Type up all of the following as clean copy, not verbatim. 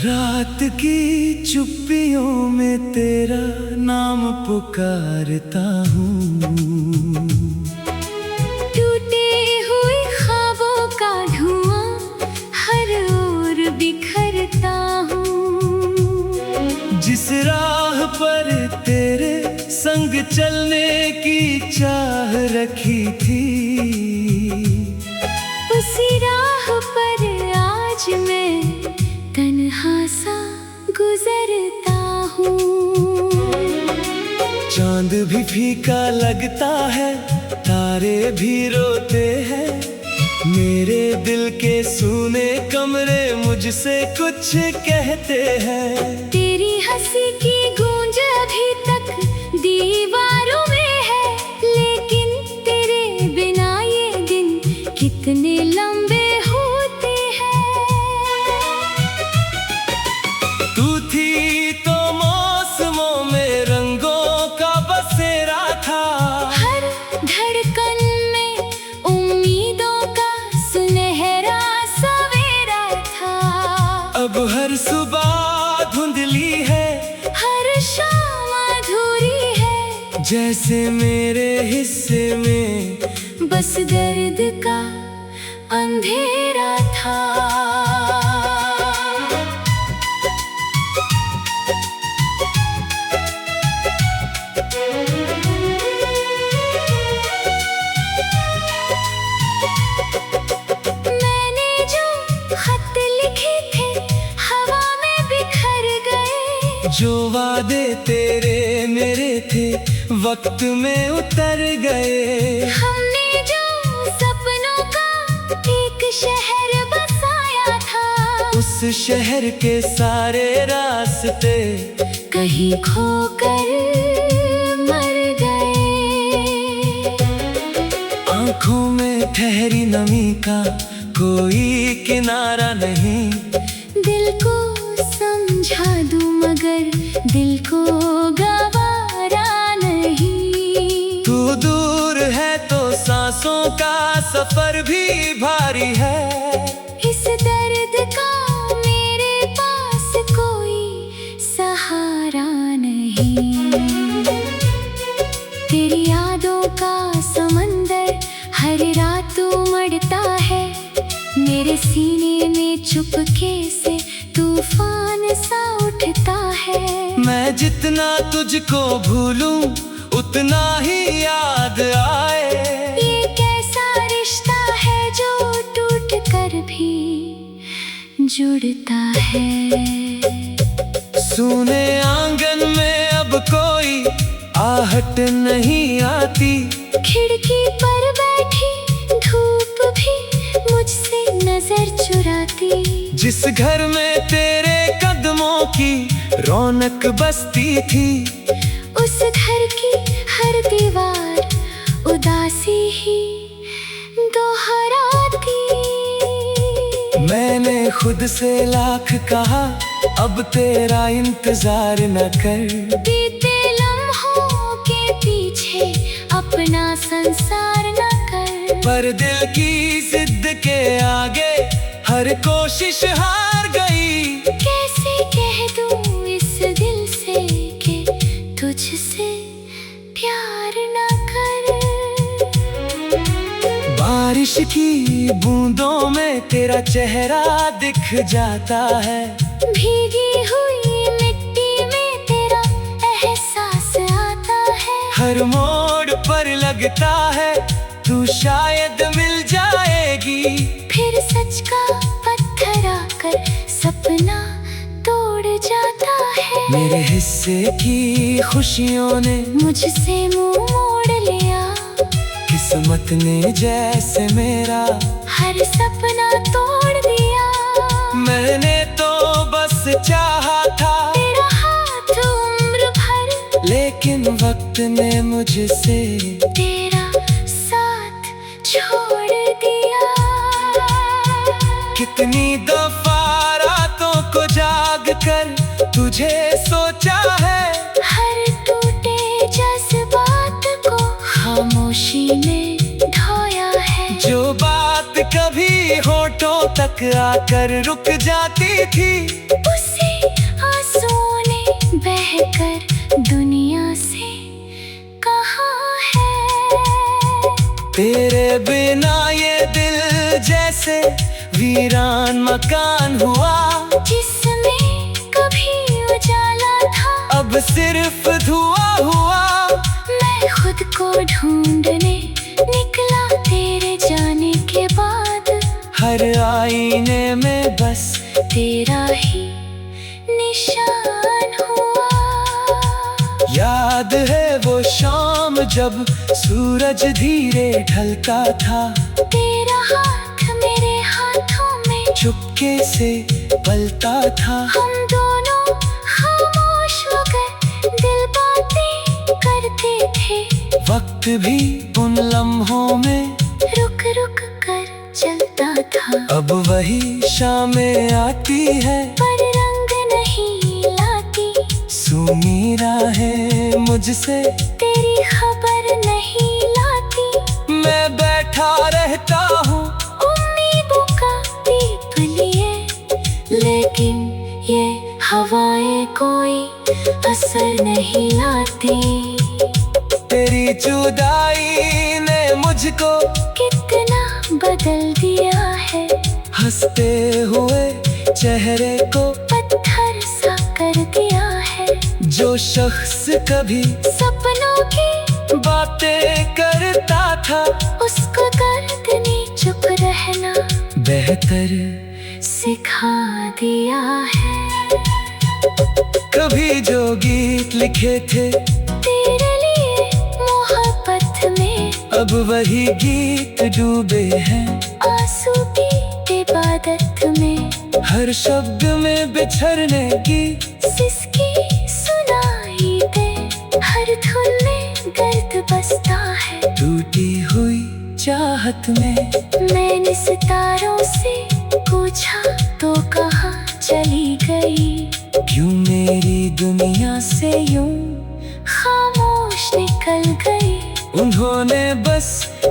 रात की चुप्पियों में तेरा नाम पुकारता हूँ। टूटे हुए ख्वाबों का धुआं हर ओर बिखरता हूँ। जिस राह पर तेरे संग चलने की चाह रखी थी, उसी राह पर आज मैं तन्हा सा गुजरता हूँ। चांद भी फीका लगता है, तारे भी रोते हैं। मेरे दिल के सूने कमरे मुझसे कुछ कहते हैं। तेरी हंसी की गूंज अभी तक दीवारों में है, लेकिन तेरे बिना ये दिन कितने लंबे होते हैं। तू थी तो मौसमों में रंगों का बसेरा था। हर धड़कन में उम्मीदों का सुनहरा सवेरा था। अब हर सुबह धुंधली है, हर शाम अधूरी है। जैसे मेरे हिस्से में बस दर्द का अंधेरा था। मैंने जो खत लिखे थे हवा में बिखर गए। जो वादे तेरे मेरे थे वक्त में उतर गए। हमने जो सपनों का एक शहर बसाया था, उस शहर के सारे रास्ते कहीं खोकर मर गए। आँखों में ठहरी नमी का कोई किनारा नहीं। दिल को समझा दूं मगर दिल को गवारा नहीं। तू दूर है तो सांसों का सफर भी भारी है। इस दर्द का मेरे पास कोई सहारा नहीं। तेरी यादों का समंदर हर रात उमड़ता है। मेरे सीने में चुपके से तूफान सा उठता है। मैं जितना तुझको भूलूं उतना ही याद आए। ये कैसा रिश्ता है जो टूट कर भी जुड़ता है। सूने आंगन में अब कोई आहट नहीं आती। खिड़की पर बैठी धूप भी मुझसे नजर चुराती। जिस घर में तेरे कदमों की रौनक बसती थी, उस घर की हर दीवार उदासी ही दोहराती। मैंने खुद से लाख कहा अब तेरा इंतजार न कर। बीते लम्हों के पीछे अपना संसार न कर। पर दिल की जिद के आगे हर कोशिश हार गई। कैसे कह दूं इस दिल से कि तुझसे प्यार न कर। बारिश की बूंदों में तेरा चेहरा दिख जाता है। भीगी हुई मिट्टी में तेरा एहसास आता है। हर मोड़ पर लगता है तू शायद मिल जाएगी। फिर सच का पत्थर आकर सपना तोड़ जाता है। मेरे हिस्से की खुशियों ने मुझसे मुंह मोड़ लिया। किस्मत ने जैसे मेरा हर सपना तोड़ दिया। मैंने तो बस चाहा था तेरा हाथ उम्र भर, लेकिन वक्त ने मुझसे तेरा साथ छोड़ दिया। कितनी दफा रातों को जाग कर तुझे सोचा है, हर टूटे जज्बात को खामोशी में ढोया है। जो बात कभी होठों तक आकर रुक जाती थी, उसे आंसुओं ने बहकर दुनिया से कहा है। तेरे बिना ये दिल जैसे वीरान मकान हुआ, जिसमें कभी उजाला था अब सिर्फ धुआं हुआ। मैं खुद को ढूंढने निकला तेरे जाने के बाद, हर आईने में बस तेरा ही निशान हुआ। याद है वो शाम जब सूरज धीरे ढलता था, तेरा हाथ मेरे हाथों में चुपके से पलता था। हम दोनों खामोश होकर दिल बातें करते थे, वक्त भी उन लम्हों में रुक रुक कर चलता था। अब वही शामें आती है पर रंग नहीं लाती, सूनी राहें मुझसे तेरी खबर नहीं लाती। मैं बैठा रहता हूँ उम्मीदों का दीप लिए, लेकिन ये हवाएं कोई असर नहीं लाती। तेरी जुदाई ने मुझको कितना बदल दिया है, हंसते हुए चेहरे को पत्थर सा कर दिया है। जो शख्स कभी सपनों की बातें करता था, उसको दर्द ने चुप रहना बेहतर सिखा दिया है। कभी जो गीत लिखे थे तेरे लिए मोहब्बत में, अब वही गीत डूबे हैं आंसू की इबादत में। हर शब्द में बिछड़ने की सिसकी सुनाई दे, हर धुन में दर्द बसता है। टूटी हुई चाहत में मैंने सितारों से पूछा तो कहाँ चली गई, क्यों मेरी दुनिया से यूं खामोश निकल गई। उन्होंने बस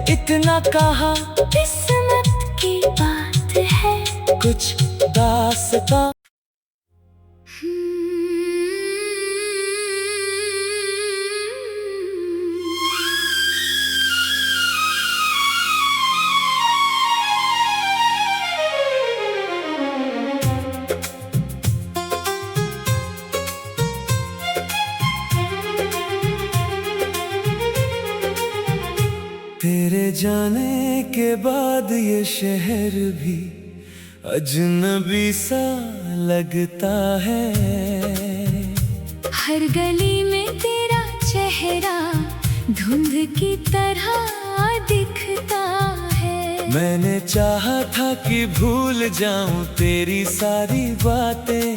इतना कहा, किस्मत की बात है। कुछ दास्तां तेरे जाने के बाद ये शहर भी अजनबी सा लगता है। हर गली में तेरा चेहरा धुंध की तरह दिखता है। मैंने चाहा था कि भूल जाऊं तेरी सारी बातें,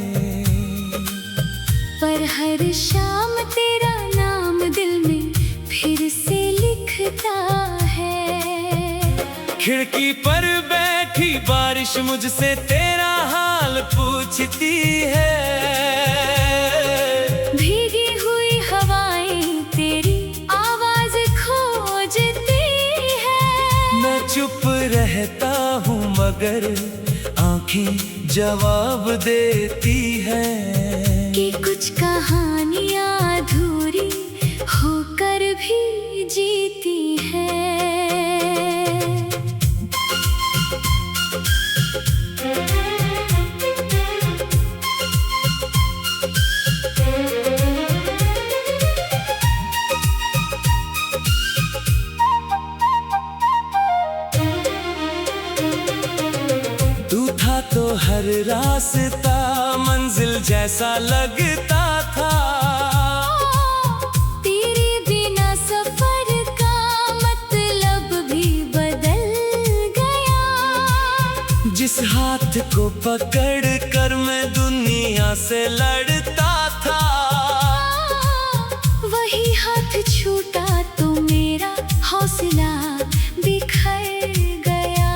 पर हर शाम तेरा नाम दिल में फिर से लिखता है। खिड़की पर बैठी बारिश मुझसे तेरा हाल पूछती है। भीगी हुई हवाएं तेरी आवाज खोजती है। मैं चुप रहता हूँ मगर आंखें जवाब देती है कि कुछ कहानियां अधूरी होकर भी जीती है। तू था तो हर रास्ता मंजिल जैसा लगता था। तेरे बिना सफर का मतलब भी बदल गया। जिस हाथ को पकड़ कर मैं दुनिया दुनिया से लड़ता था। वही हाथ छूटा तो मेरा हौसला बिखर गया।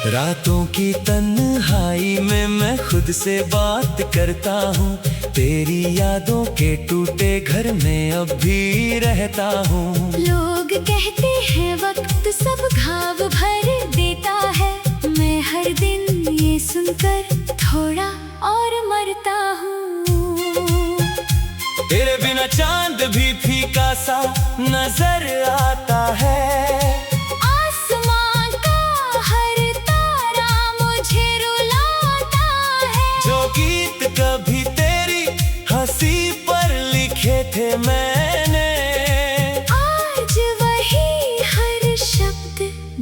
रातों की तन्हाई में मैं खुद से बात करता हूँ, तेरी यादों के टूटे घर में अब भी रहता हूँ। लोग कहते हैं वक्त सब घाव भर देता है, मैं हर दिन ये सुनकर थोड़ा और मरता हूँ। तेरे बिना चांद भी फीका सा नजर आता है, आसमां का हर तारा मुझे रुलाता है। जो गीत कभी तेरी हंसी पर लिखे थे मैंने, आज वही हर शब्द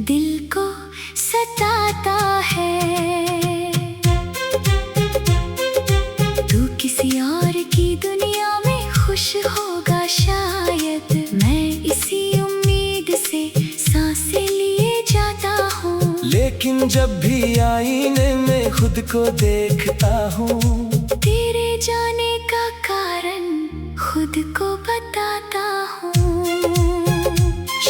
दिल को सताता है। तू किसी और की दुनिया में खुश होगा शायद, मैं इसी उम्मीद से सांसें लिए जाता हूँ। लेकिन जब भी आईने में खुद को देखता हूँ, तेरे जाने का कारण खुद को बताता हूँ।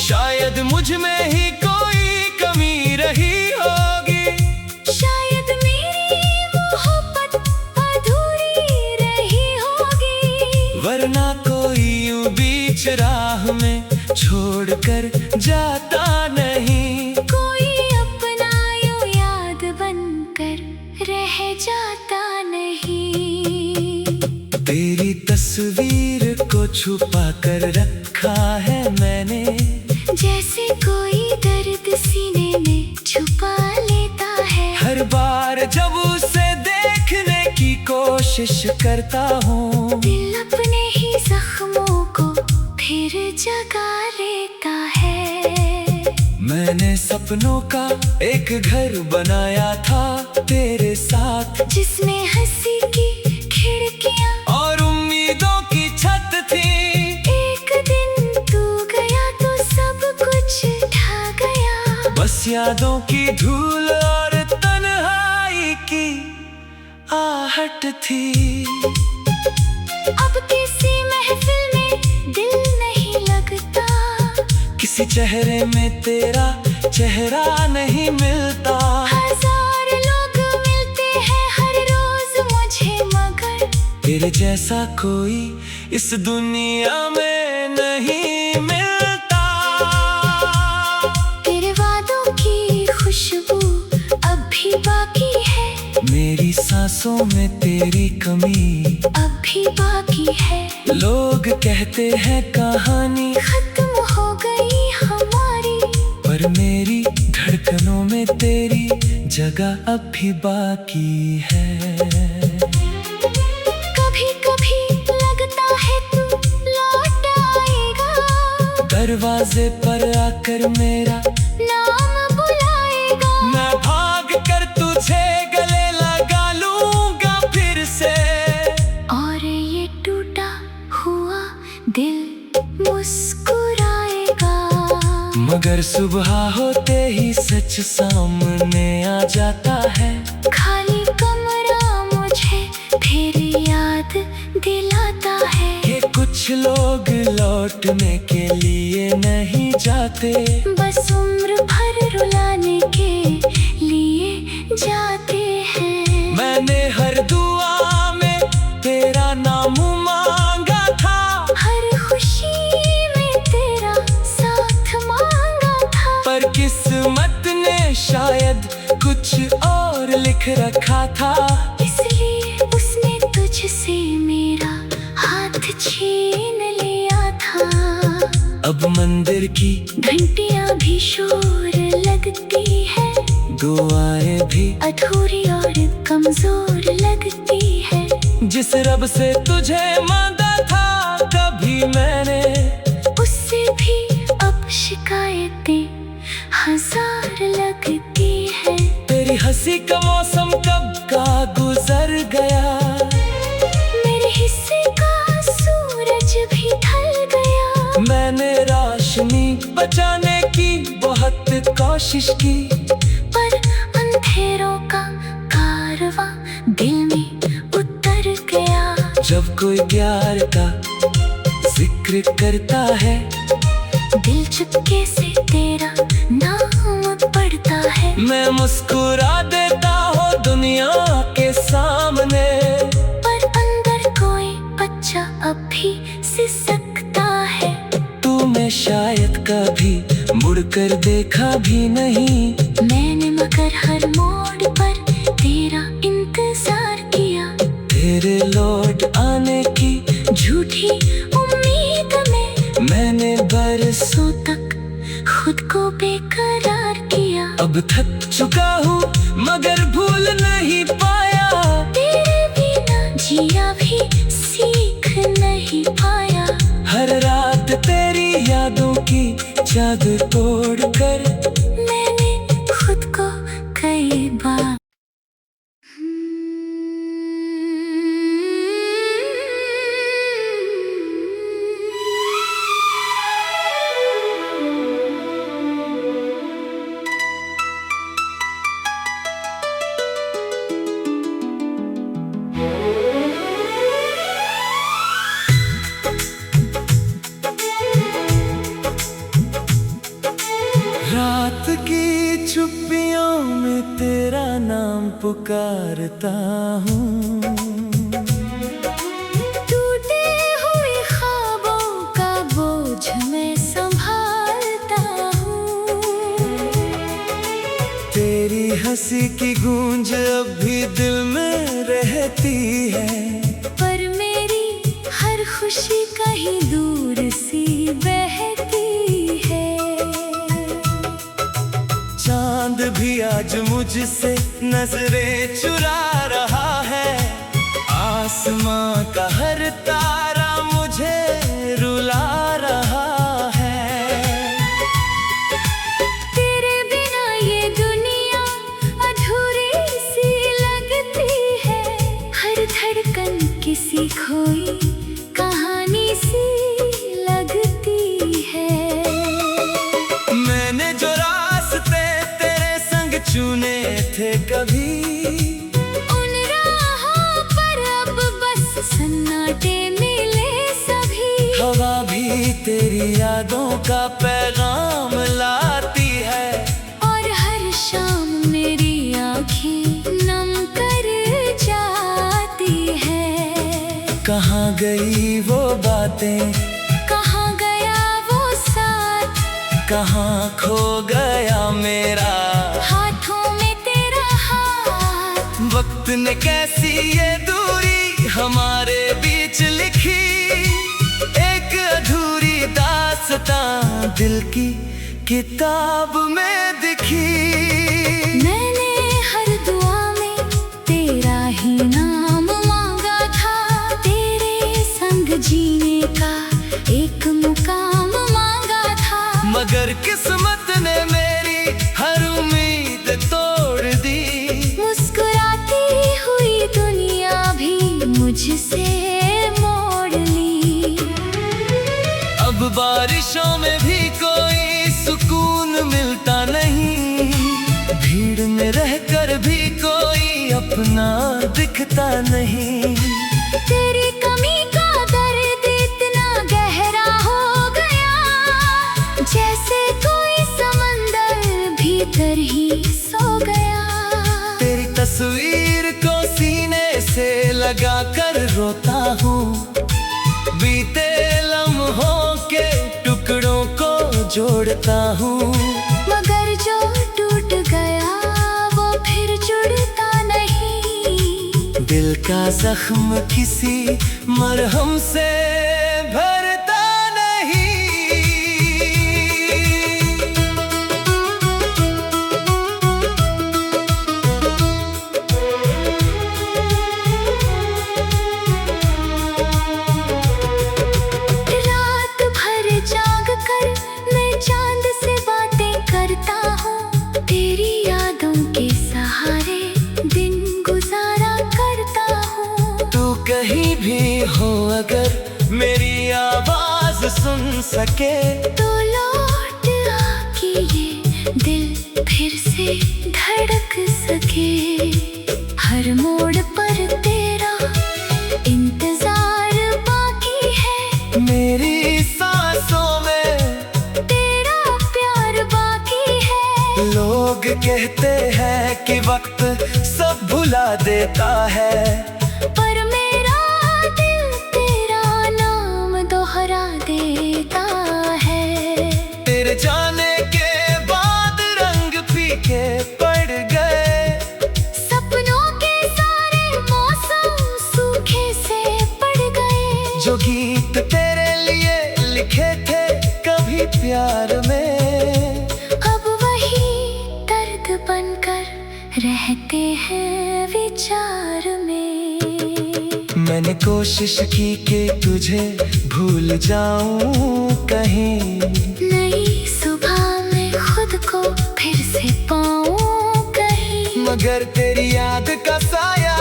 शायद मुझ में ही कोई कमी रही होगी, शायद मेरी मोहब्बत अधूरी रही होगी, वरना कोई यूं बीच राह में छोड़कर जाता नहीं। कोई अपना यूं याद बनकर रह जाता नहीं। तेरी तस्वीर को छुपा कर रखा है मैंने, जैसे कोई दर्द सीने में छुपा लेता है। हर बार जब उसे देखने की कोशिश करता हूँ, दिल अपने ही जख्मों को फिर जगा लेता है। मैंने सपनों का एक घर बनाया था तेरे साथ, जिसमें हंसी की खिड़कियां और उम्मीदों की छत थी। एक दिन तू गया तो सब कुछ ढह गया, बस यादों की धूल और तन्हाई की आहट थी। अब किसी महफिल में दिल नहीं लगता, किसी चेहरे में तेरा चेहरा नहीं मिलता। हजार लोग मिलते हैं हर रोज मुझे, मगर तेरे जैसा कोई इस दुनिया में नहीं मिलता। तेरे वादों की खुशबू अब भी बाकी है, मेरी सांसों में तेरी कमी अब भी बाकी है। लोग कहते हैं कहानी खत्म हो गई हमारी, पर मेरी धड़कनों में तेरी जगह अब भी बाकी है। कभी कभी लगता है तू लौट आएगा, दरवाजे पर आकर मेरा नाम बुलाएगा। मैं भाग कर तुझे गले लगा लूंगा फिर से, और ये टूटा हुआ दिल मुस्कुराएगा। मगर सुबह होते ही सच सामने आ जाता है। खाली कमरा मुझे फिर याद दिलाता है, कि कुछ लोग लौटने के लिए नहीं जाते, बस उम्र भर रुलाने के लिए जाते हैं। मैंने हर दुआ में तेरा नाम मांगा था, हर खुशी में तेरा साथ मांगा था, पर किस्मत ने शायद कुछ और लिख रखा था। इसलिए उसने तुझसे मेरा हाथ छीन लिया था। अब मंदिर की घंटियां भी शोर लगती है, दुआएं भी अधूरी और कमजोर लगती है। जिस रब से तुझे मांगा था कभी मैंने, उससे भी अब शिकायतें हजार लगती है। तेरी हंसी का मौसम कब का गुजर गया, मेरे हिस्से का सूरज भी ढल गया। मैंने रोशनी बचाने की बहुत कोशिश की, पर अंधेरों का कारवां जलवा दिल में उतर गया। जब कोई प्यार का जिक्र करता है, दिल चुपके से तेरा नाम पढ़ता है। मैं मुस्कुरा देता हूँ दुनिया के सामने, पर अंदर कोई बच्चा अब भी सिसकता है। तूने शायद कभी मुड़कर देखा भी नहीं, मैंने मगर हर मोड़ पर तेरा इंतजार किया। तेरे लौट आने की झूठी उम्मीद में मैंने बरसों तक खुद को बेकरार किया। अब थक चुका हूँ मगर भूल नहीं पाया, तेरे बिना जिया भी सीख नहीं पाया। हर रात तेरी यादों की चादर तोड़कर मैंने खुद को कई बार रात की चुप्पियों में तेरा नाम पुकारता हूँ। टूटे हुए ख्वाबों का बोझ मैं संभालता हूँ। तेरी हंसी की गूंज अब भी दिल में रहती है, पर मेरी हर खुशी कहीं दूर सी बहती है। चांद भी आज मुझसे नजरें चुरा रहा है, आसमां का हर तारा मुझे रुला रहा है। तेरे बिना ये दुनिया अधूरी सी लगती है, हर धड़कन किसी खोई कहानी सी लगती है। मैंने जो रास्ते तेरे संग चुने थे कभी, उन राहों पर अब बस सन्नाटे मिले सभी। हवा भी तेरी यादों का पैगाम लाती है, और हर शाम मेरी आँखें नम कर जाती है। कहाँ गई वो बातें, कहाँ गया वो साथ, कहाँ खो गया मेरा हाथों में तेरा हाथ। वक्त ने कैसी ये दूरी हमारे बीच लिखी, एक अधूरी दास्तां दिल की किताब में दिखी। मैंने हर दुआ में तेरा ही नाम मांगा था, तेरे संग जीने का एक मुकाम मांगा था। मगर किस्मत ने मेरी हर उम्मीद तोड़ दी, मुस्कुराती हुई दुनिया भी मुझसे मोड़ ली। अब बारिशों में भी कोई सुकून मिलता नहीं, भीड़ में रहकर भी कोई अपना दिखता नहीं। तेरी कमी का दर्द इतना गहरा हो गया, जैसे कोई समंदर भीतर ही सो गया। तेरी तस्वीर को सीने से लगा कर रोता हूँ, बीते लम्हों के टुकड़ों को जोड़ता हूँ। मगर जो टूट गया वो फिर जुड़ता नहीं। दिल का जख्म किसी मरहम से भरता नहीं। रात भर जाग कर मैं चांद से बातें करता हूँ, तेरी यादों के सहारे दिन गुजारा करता हूँ। तू कहीं भी हो अगर मेरी आवाज सुन सके, तो लौट आके ये दिल फिर से धड़क सके। हर हर मोड़ पर तेरा इंतजार बाकी है, मेरी सांसों में तेरा प्यार बाकी है। लोग कहते हैं कि वक्त सब भुला देता है, पर मेरा दिल तेरा नाम दोहरा देता है। तेरे जाने के बाद रंग फीके पड़ गए, सपनों के सारे मौसम सूखे से पड़ गए। जो गीत तेरे लिए लिखे थे कभी प्यार में, अब वही दर्द बनकर रहते हैं विचार में। मैंने कोशिश की कि तुझे भूल जाऊं कहीं, नई सुबह में खुद को फिर से पाऊं कहीं, मगर तेरी याद का साया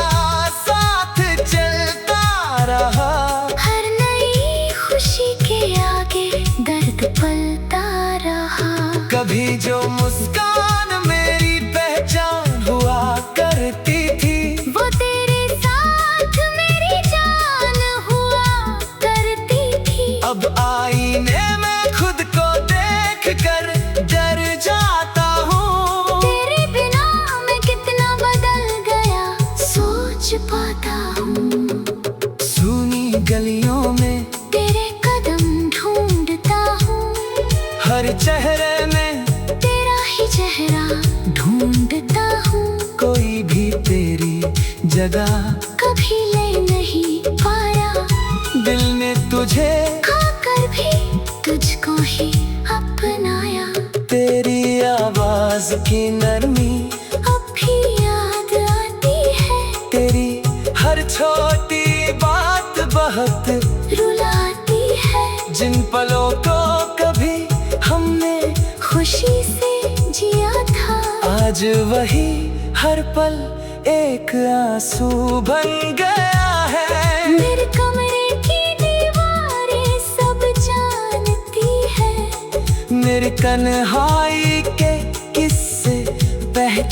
साथ चलता रहा। हर नई खुशी के आगे दर्द पलता रहा। कभी जो मुस्कान मेरी पहचान हुआ करती थी, वो तेरे साथ मेरी जान हुआ करती थी। अब आईने में खुद को देख कर डर जाता हूँ। तेरे बिना मैं कितना बदल गया सोच पाता हूँ। सूनी गलियों में तेरे कदम ढूंढता हूँ, हर चेहरे में तेरा ही चेहरा ढूंढता हूँ। कोई भी तेरी जगह कभी ले नहीं पाया, दिल ने तुझे खाकर भी तुझको ही अपनाया। तेरी आवाज की नरमी अब भी याद आती है, तेरी हर छोटी बात बहुत रुलाती है। जिन पलों को कभी हमने खुशी से जिया था, आज वही हर पल एक आंसू बन गया है। मेरे कमरे की दीवारें सब जानती है, मेरी तन्हाई के किस्से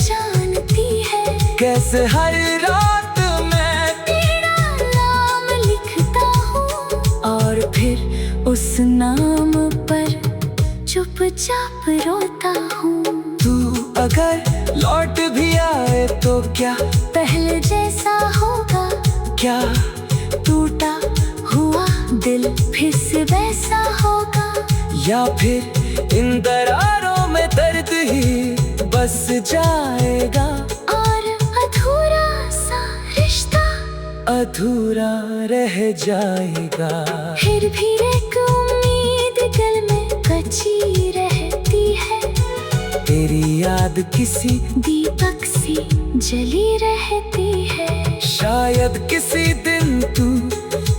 जानती है। कैसे हर रात मैं तेरा नाम लिखता हूँ, और फिर उस नाम पर चुपचाप रोता हूँ। तू अगर लौट भी आए तो क्या, पहले जैसा होगा, क्या टूटा हुआ दिल फिर से वैसा होगा, या फिर इन दरारों में दर्द ही बस जाएगा। और अधूरा सा रिश्ता अधूरा रह जाएगा। फिर भी एक उम्मीद दिल में कच्ची रहती है, तेरी याद किसी दीपक सी जली रहती है। शायद किसी दिन तू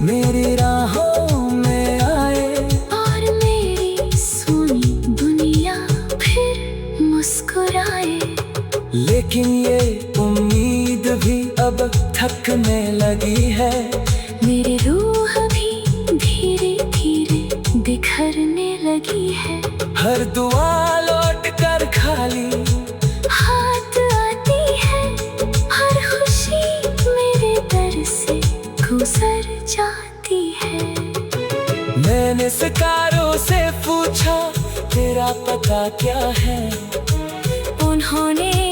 मेरी राहों में आए, और मेरी सुनी दुनिया फिर मुस्कुराए। लेकिन ये उम्मीद भी अब थकने लगी है। मेरी रूह भी धीरे धीरे बिखरने लगी है। हर दुआ लौट कर खाली हाथ आती है, हर खुशी मेरे दर से गुजर जाती है। मैंने सितारों से पूछा तेरा पता क्या है, उन्होंने